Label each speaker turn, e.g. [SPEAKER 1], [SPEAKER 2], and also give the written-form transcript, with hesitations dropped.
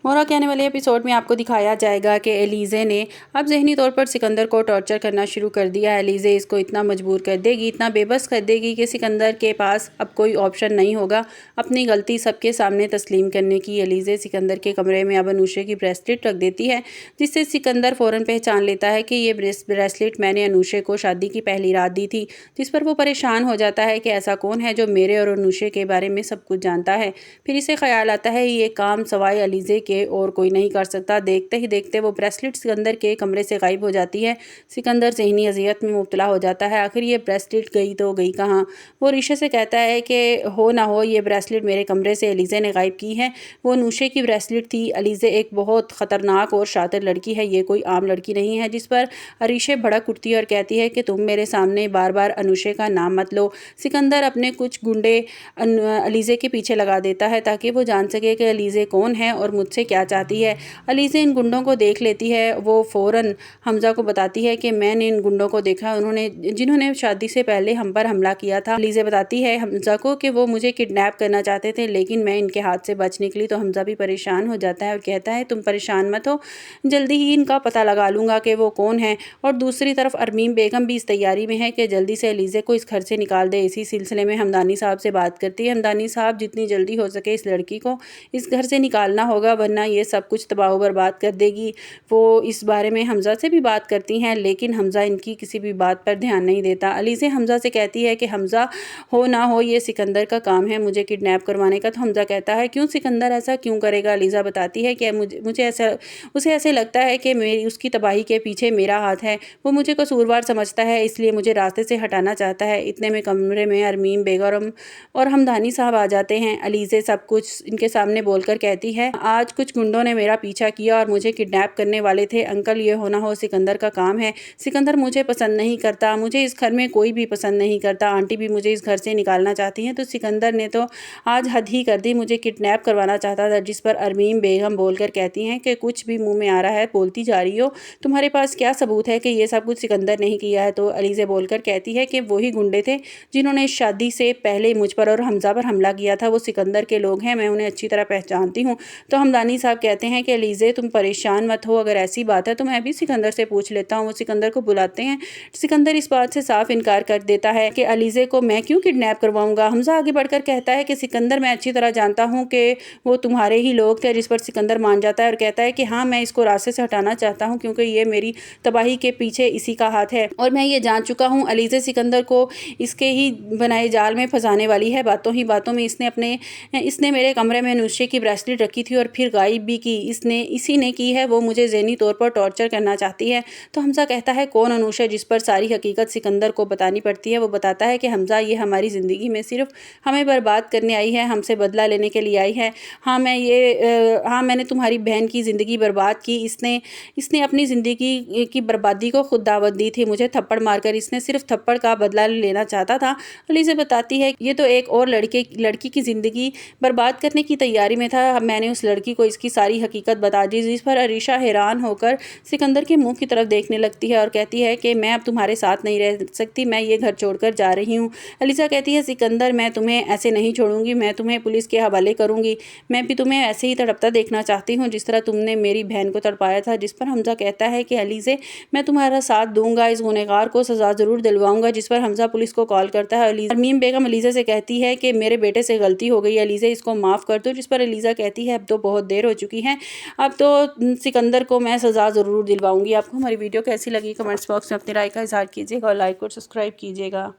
[SPEAKER 1] मोरा के आने वाले एपिसोड में आपको दिखाया जाएगा कि एलिज़े ने अब ज़हनी तौर पर सिकंदर को टॉर्चर करना शुरू कर दिया है। एलिज़े इसको इतना मजबूर कर देगी, इतना बेबस कर देगी कि सिकंदर के पास अब कोई ऑप्शन नहीं होगा अपनी गलती सबके सामने तस्लीम करने की। एलिज़े सिकंदर के कमरे में अब अनुषा की ब्रेसलेट रख देती है, जिससे सिकंदर फ़ौरन पहचान लेता है कि ये ब्रेसलेट मैंने अनुषा को शादी की पहली रात दी थी। जिस पर वो परेशान हो जाता है कि ऐसा कौन है जो मेरे और अनुषा के बारे में सब कुछ जानता है। फिर इसे ख्याल आता है ये काम सवाए एलिज़े के और कोई नहीं कर सकता। देखते ही देखते वो ब्रेसलेट सिकंदर के कमरे से गायब हो जाती है। सिकंदर ज़हनी अज़ियत में मुब्तला हो जाता है। आखिर ये ब्रेसलेट गई तो गई कहाँ। वो ऋषि से कहता है कि हो ना हो ये ब्रेसलेट मेरे कमरे से एलिज़े ने गायब की है। वो अनुषा की ब्रेसलेट थी। एलिज़े एक बहुत ख़तरनाक और शातिर लड़की है, ये कोई आम लड़की नहीं है। जिस पर ऋषि भड़क उठती है और कहती है कि तुम मेरे सामने बार बार अनुषा का नाम मत लो। सिकंदर अपने कुछ गुंडे एलिज़े के पीछे लगा देता है ताकि वो जान सके कि एलिज़े कौन है और मुझसे क्या चाहती है। एलिज़े इन गुंडों को देख लेती है। वो फ़ौरन हमज़ा को बताती है कि मैंने इन गुंडों को देखा, जिन्होंने शादी से पहले हम पर हमला किया था। एलिज़े बताती है हमज़ा को कि वो मुझे किडनैप करना चाहते थे, लेकिन मैं इनके हाथ से बच निकली। तो हमज़ा भी परेशान हो जाता है और कहता है तुम परेशान मत हो, जल्दी ही इनका पता लगा लूँगा कि वो कौन है। और दूसरी तरफ अरमीन बेगम भी इस तैयारी में है कि जल्दी से एलिज़े को इस घर से निकाल दे। इसी सिलसिले में हमदानी साहब से बात करती है। हमदानी साहब जितनी जल्दी हो सके इस लड़की को इस घर से निकालना होगा, वरना ये सब कुछ तबाह बर्बाद कर देगी। वो इस बारे में हमज़ा से भी बात करती हैं, लेकिन हमज़ा इनकी किसी भी बात पर ध्यान नहीं देता। एलिज़े हमज़ा से कहती है कि हमज़ा हो ना हो ये सिकंदर का काम है मुझे किडनैप करवाने का। तो हमज़ा कहता है क्यों सिकंदर ऐसा क्यों करेगा। एलिज़ा बताती है कि मुझे ऐसा उसे ऐसे लगता है कि मेरी उसकी तबाही के पीछे मेरा हाथ है। वो मुझे कसूरवार समझता है, इसलिए मुझे रास्ते से हटाना चाहता है। इतने में कमरे में अरमीन बेगम और हमदानी साहब आ जाते हैं। एलिज़े सब कुछ इनके सामने बोलकर कहती है आज कुछ गुंडों ने मेरा पीछा किया और मुझे किडनैप करने वाले थे। अंकल ये हो ना हो सिकंदर का काम है। सिकंदर मुझे पसंद नहीं करता, मुझे इस घर में कोई भी पसंद नहीं करता। आंटी भी मुझे इस घर से निकालना चाहती हैं। तो सिकंदर ने तो आज हद ही कर दी, मुझे किडनैप करवाना चाहता था। जिस पर अरमीन बेगम बोलकर कहती हैं कि कुछ भी मुँह में आ रहा है बोलती जा रही हो, तुम्हारे पास क्या सबूत है कि ये सब कुछ सिकंदर नहीं किया है। तो एलिज़े बोलकर कहती है कि वही गुंडे थे जिन्होंने शादी से पहले मुझ पर और हमज़ा पर हमला किया था। वो सिकंदर के लोग हैं, मैं उन्हें अच्छी तरह पहचानती हूँ। तो हमदानी साहब कहते हैं कि एलिज़े तुम परेशान मत हो, अगर ऐसी बात है तो मैं भी सिकंदर से पूछ लेता हूँ। वो सिकंदर को बुलाते हैं। सिकंदर इस बात से साफ इनकार कर देता है कि एलिज़े को मैं क्यों किडनैप करवाऊंगा। हमज़ा आगे बढ़कर कहता है कि सिकंदर मैं अच्छी तरह जानता हूँ कि वो तुम्हारे ही लोग थे। जिस पर सिकंदर मान जाता है और कहता है कि हाँ मैं इसको रास्ते से हटाना चाहता हूँ क्योंकि ये मेरी तबाही के पीछे इसी का हाथ है और मैं ये जान चुका हूँ। एलिज़े सिकंदर को इसके ही बनाए जाल में फंसाने वाली है। बातों ही बातों में इसने मेरे कमरे में अनुषा की ब्रेसलेट रखी थी और फिर गायब भी की। इसी ने की है। वो मुझे ज़हनी तौर पर टॉर्चर करना चाहती है। तो हमज़ा कहता है कौन अनुषा। जिस पर सारी हकीकत सिकंदर को बतानी पड़ती है। वो बताता है कि हमज़ा ये हमारी ज़िंदगी में सिर्फ हमें बर्बाद करने आई है, हमसे बदला लेने के लिए आई है। हाँ मैंने तुम्हारी बहन की ज़िंदगी बर्बाद की। इसने अपनी ज़िंदगी की बर्बादी को खुद दावत दी थी। मुझे थप्पड़ मारकर इसने सिर्फ थप्पड़ का बदला लेना चाहता था। एलिज़े बताती है ये तो एक और लड़की की ज़िंदगी बर्बाद करने की तैयारी में था। मैंने उस लड़की को इसकी सारी हकीकत बता दी। जिस पर अरीशा हैरान होकर सिकंदर के मुंह की तरफ देखने लगती है और कहती है कि मैं अब तुम्हारे साथ नहीं रह सकती, मैं ये घर छोड़कर जा रही हूँ। एलिज़ा कहती है सिकंदर मैं तुम्हें ऐसे नहीं छोड़ूंगी, मैं तुम्हें पुलिस के हवाले करूँगी। मैं भी तुम्हें ऐसे ही तड़पता देखना चाहती हूँ जिस तरह तुमने मेरी बहन को तड़पाया था। जिस पर हमज़ा कहता है कि एलिज़े मैं तुम्हारा साथ दूंगा, इस गुनहगार को सज़ा ज़रूर दिलवाऊंगा। जिस पर हमज़ा पुलिस को कॉल करता है। अरमीन बेगम एलिज़ा से कहती है कि मेरे बेटे से गलती हो गई, एलिज़े इसको माफ़ कर दो। जिस पर एलिज़ा कहती है अब तो बहुत देर हो चुकी है, अब तो सिकंदर को मैं सज़ा ज़रूर दिलवाऊंगी। आपको हमारी वीडियो कैसी लगी कमेंट्स बॉक्स में अपनी राय का इज़हार कीजिएगा और लाइक और सब्सक्राइब कीजिएगा।